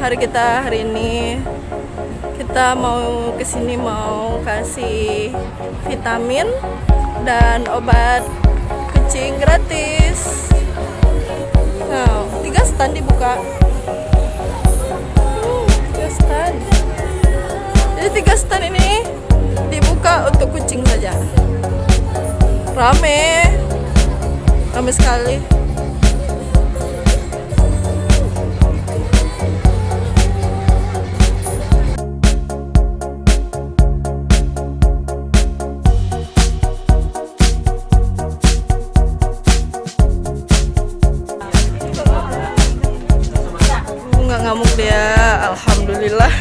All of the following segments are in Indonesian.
hari kita hari ini. Kita mau kesini mau kasih vitamin dan obat kucing gratis. Nah, 3 stand dibuka. 3 stand. Jadi 3 stand ini dibuka untuk kucing saja. Rame sekali. Nggak ngamuk dia, alhamdulillah.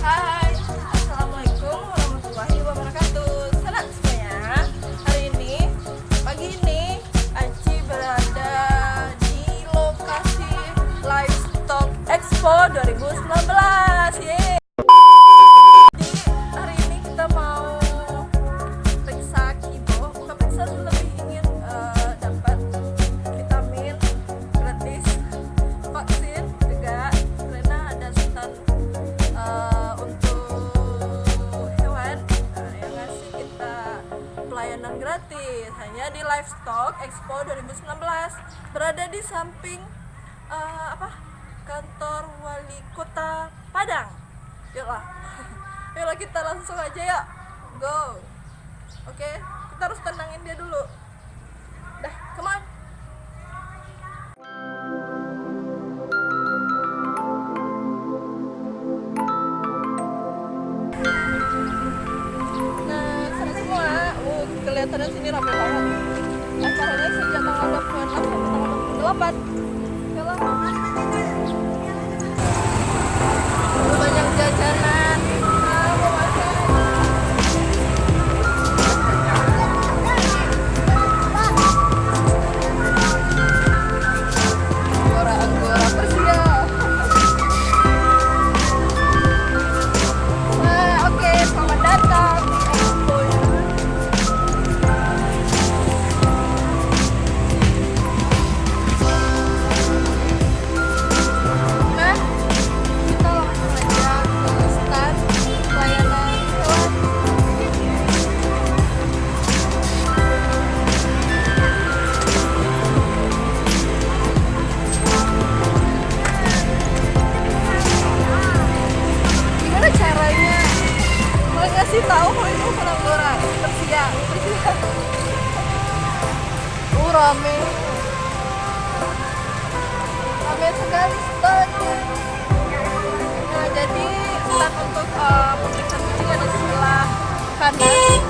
Hai, assalamualaikum warahmatullahi wabarakatuh. Selamat semuanya. Hari ini, pagi ini, Aci berada di lokasi Livestock Expo 2019. Yeay. Jadi hari ini kita mau periksa Kibo. Bukan periksa, lebih ingin dapat vitamin gratis, vaksin juga, karena ada stand untuk hewan yang ngasih kita pelayanan gratis hanya di Livestock Expo 2019, berada di samping kantor wali kota Padang. Yuklah kita langsung aja ya, go. Oke, kita harus tenangin dia dulu. Dah, come on. Kelihatannya sini ramai banget. Acaranya sejak tanggal 26 sampai tanggal 28. Yalah. Banyak jajanan. Mau makan. Anggora Persia. Oke, selamat datang di Expo ya. Kasih tahu kalau itu Anggora Persia. Rame sekali standnya. Nah, jadi stand untuk pemeriksaan kucing ada di sebelah kanan.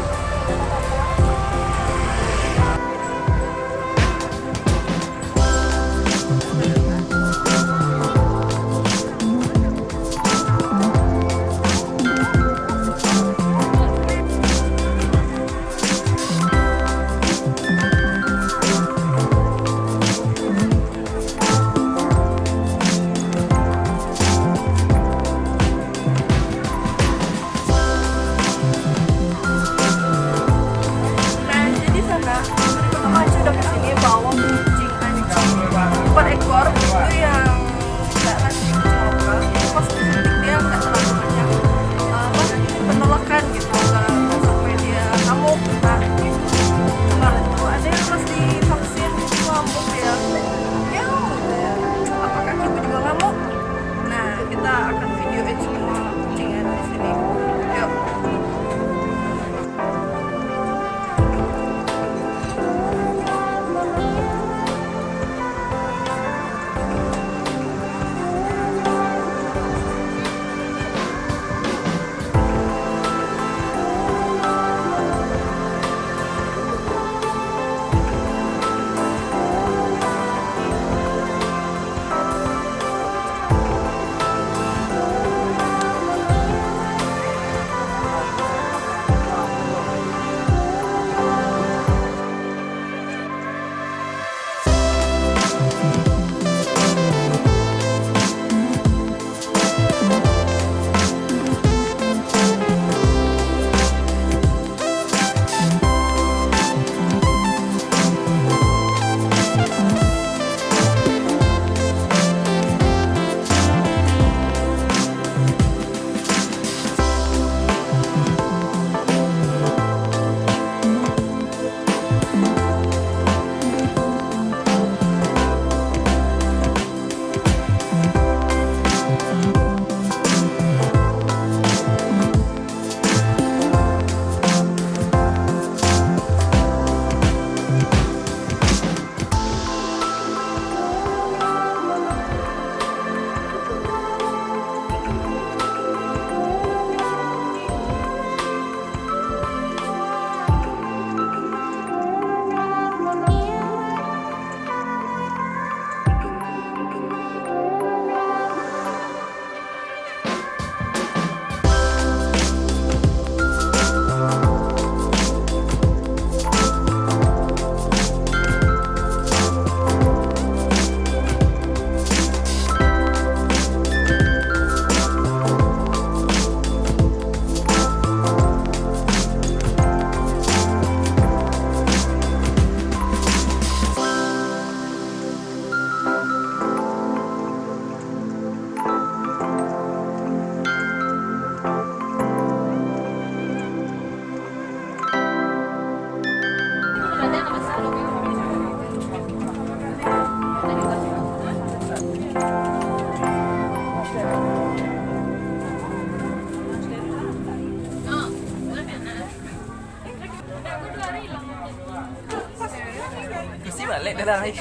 balik dah lagi.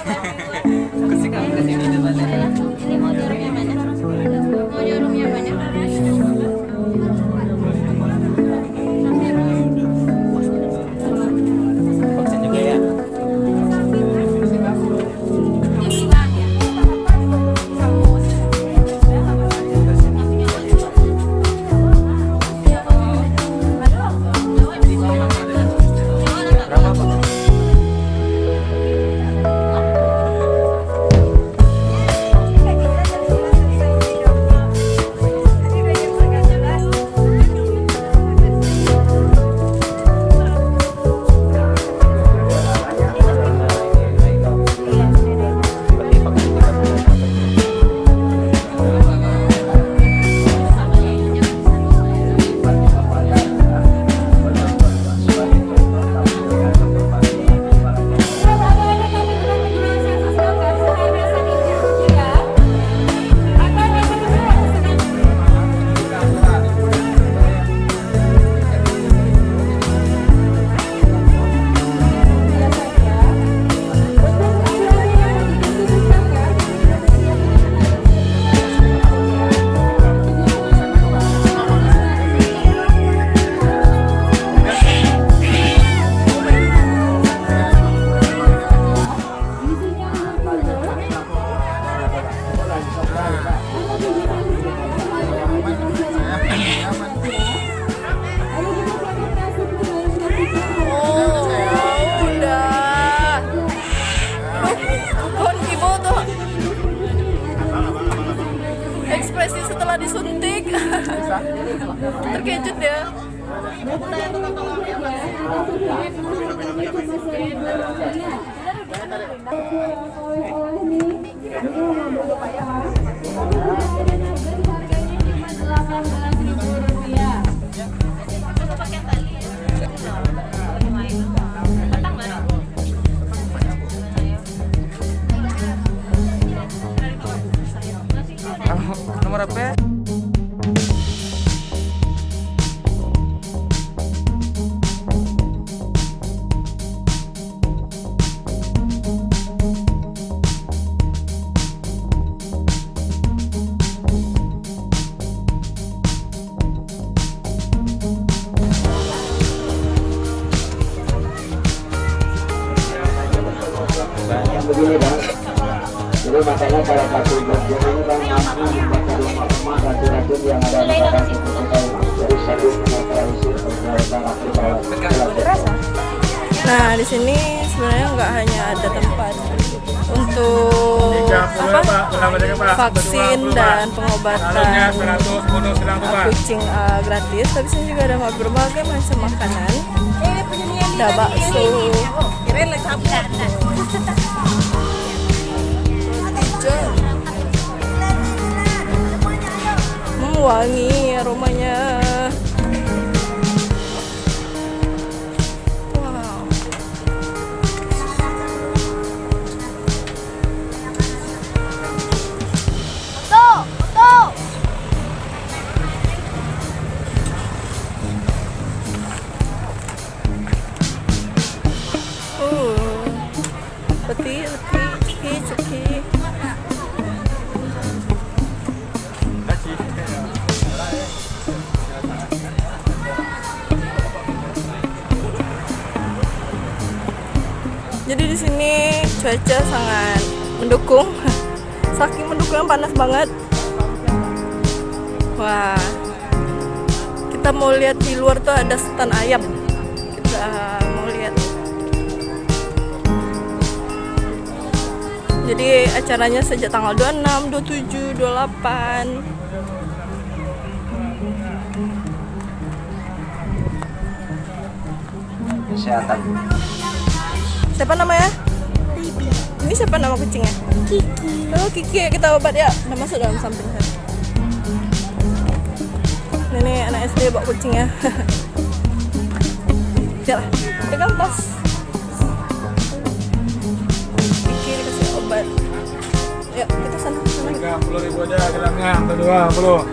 Kusik kamu ke sini dah balik. Ini mau di room yang mana? Mau di room yang mana? Vaksin juga ya. Berapa Pak? Ekspresi setelah disuntik terkejut ya. Nomor apa ya? Begini bang, jadi makanya kalau satu jam ini bang mampu membaca rumah-rumah racun-racun yang ada di dalam dari satu tradisi Nah, di sini sebenarnya nggak hanya ada tempat untuk vaksin dan pengobatan kucing gratis, tapi sini juga ada berbagai macam makanan. Ada bakso, wangi aromanya. Wow. Peti, ceki. Jadi di sini cuaca sangat mendukung, saking mendukung panas banget. Wah, kita mau lihat di luar tuh ada stan ayam. Kita mau lihat. Jadi acaranya sejak tanggal 26, 27, 28. kesehatan. Siapa namanya? Bibi. Ini siapa nama kucingnya? Kiki. Oh Kiki, kita obat ya. Udah masuk dalam samping sana. Ini anak SD bawa kucingnya. Jalan, pegang tas. Kiki dikasih obat. Ya, kita sana. 30.000 aja gelangnya, atau 20.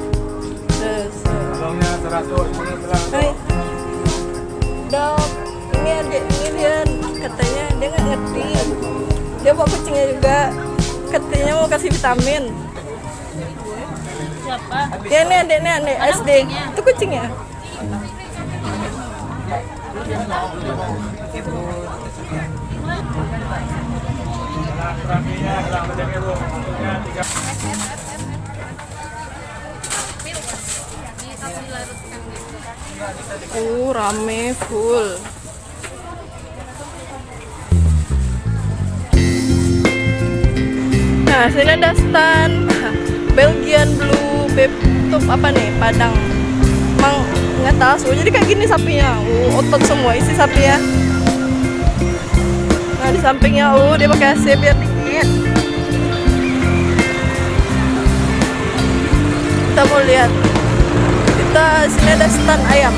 Terus. Gelangnya 100, Hai. Dok, ini adik ini dia katanya dia nggak ngerti. Dia bawa kucingnya juga. Katanya mau kasih vitamin. Siapa? Ya ini adeknya SD. kucingnya? Itu kucingnya. Terapinya gelang bedanya bu. Rame full. Nah, sini ada stand Belgian Blue Beb tuh apa nih? Padang. Emang nggak tahu. Jadi kayak gini sapinya. Otot semua isi sapi ya. Nah, di sampingnya dia pakai AC biar dingin. Kita mau lihat. Sini ada stand ayam.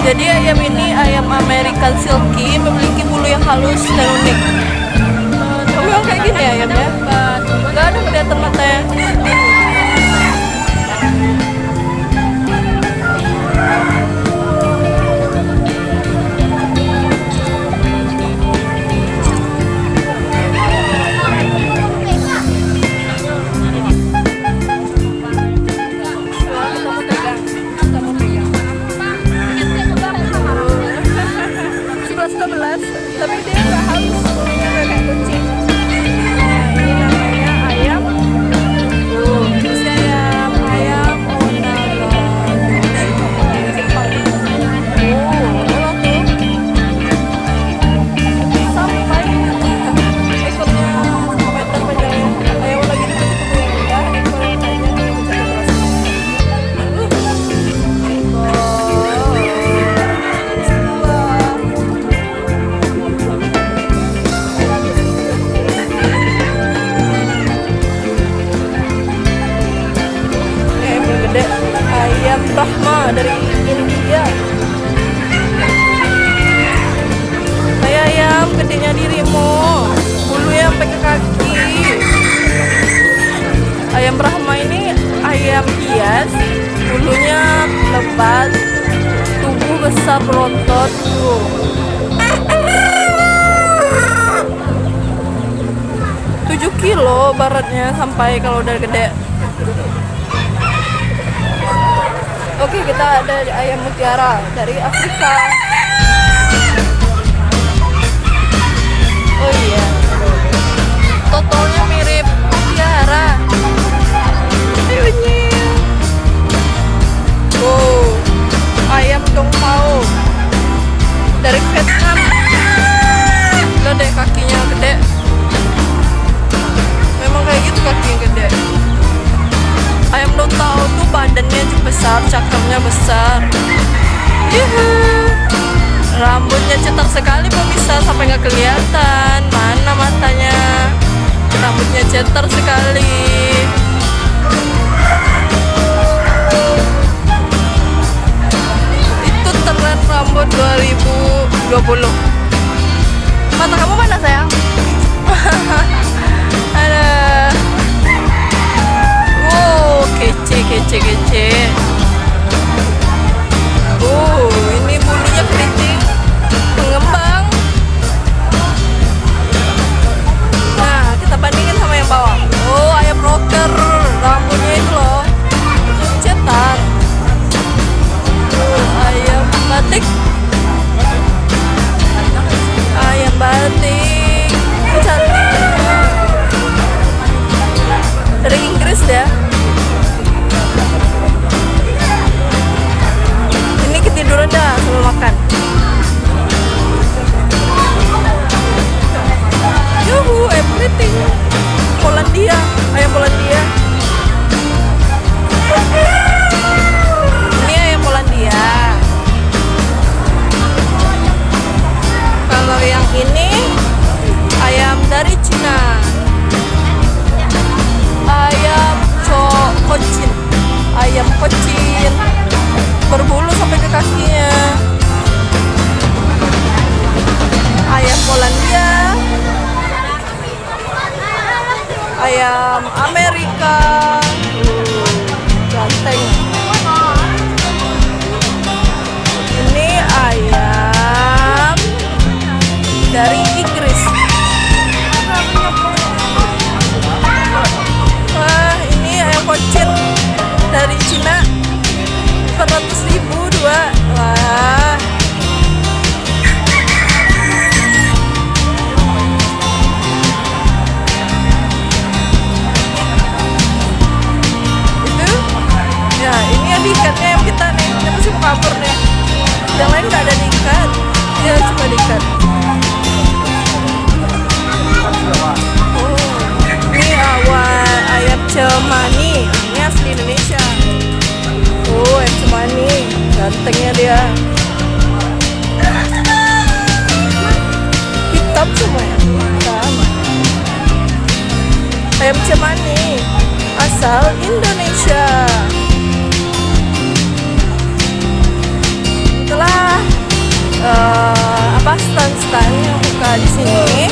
Jadi ayam ini ayam American Silky, memiliki bulu yang halus dan unik. Kamu yang kayak gini ayamnya? Gak ada kelihatan matanya. Tapi dia nggak halus, bulunya nggak kayak kucing. Nah, ini namanya ayam. Ini si ayam onaga. Ini Jepang. Enak tuh. Sampai ekornya 1 meter panjangnya. Ayam lagi ditutup yang rendah, ekornya panjang yang mencapai 11. Ayam Brahma dari India. Kayak ayam gedenya dirimu, bulunya sampai ke kaki. Ayam Brahma ini ayam hias, bulunya lebat, tubuh besar berotot. 7 kilo baratnya sampai kalau udah gede. Oke, kita ada ayam mutiara dari Afrika. Oh iya, totalnya mirip mutiara. Ayam dong pao dari Vietnam. Lihat deh kakinya gede. Memang kayak gitu kakinya gede. Ayam dong tao tuh badannya besar, cakramnya besar. Yuhu. Rambutnya cetar sekali pemirsa sampai nggak kelihatan. Mana matanya? Rambutnya cetar sekali. Itu tren rambut 2020. Mata kamu mana sayang? Ada. Wow, kece. Ini bulunya keriting, mengembang. Nah, kita bandingin sama yang bawah. Ayam rocker, rambutnya itu loh, cetar. Ayam batik. Cantik. Dari Inggris ya. Ini ketiduran dah sebelum makan. Yuhu, everything. Polandia, ayam Polandia. Ini ayam Polandia. Kalau yang ini ayam dari Cina. Ayam kocin berbulu sampai ke kakinya. Ayam Polandia, ayam Amerika. Yang lain nggak ada diikat. Dia cuma diikat. Oh, ini ayam cemani. Ini asli Indonesia. Oh, ayam cemani. Gantengnya dia. Hitam semuanya. Hitam. Ayam cemani asal Indonesia. Itulah stand-stand yang buka di sini.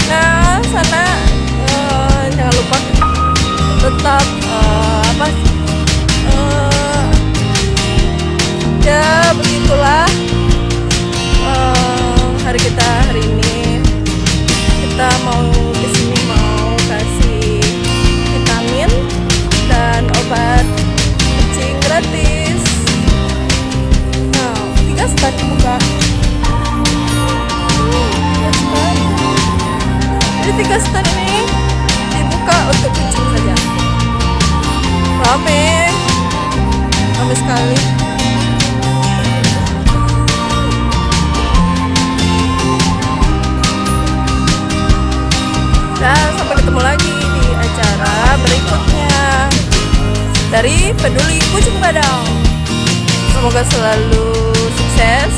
Nah, sana jangan lupa tetap ya begitulah hari kita hari ini. Kita mau kesini mau kasih vitamin dan obat kucing gratis. Nah, 3 stand dibuka. 3 stand. Jadi 3 stand ini dibuka untuk kucing saja. Rame sekali. Dan sampai ketemu lagi di acara berikutnya dari Peduli Kucing Padang. Semoga selalu sukses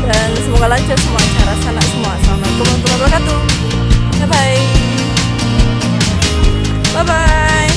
dan semoga lancar semua acara sana semua. Assalamualaikum warahmatullahi wabarakatuh. Bye bye.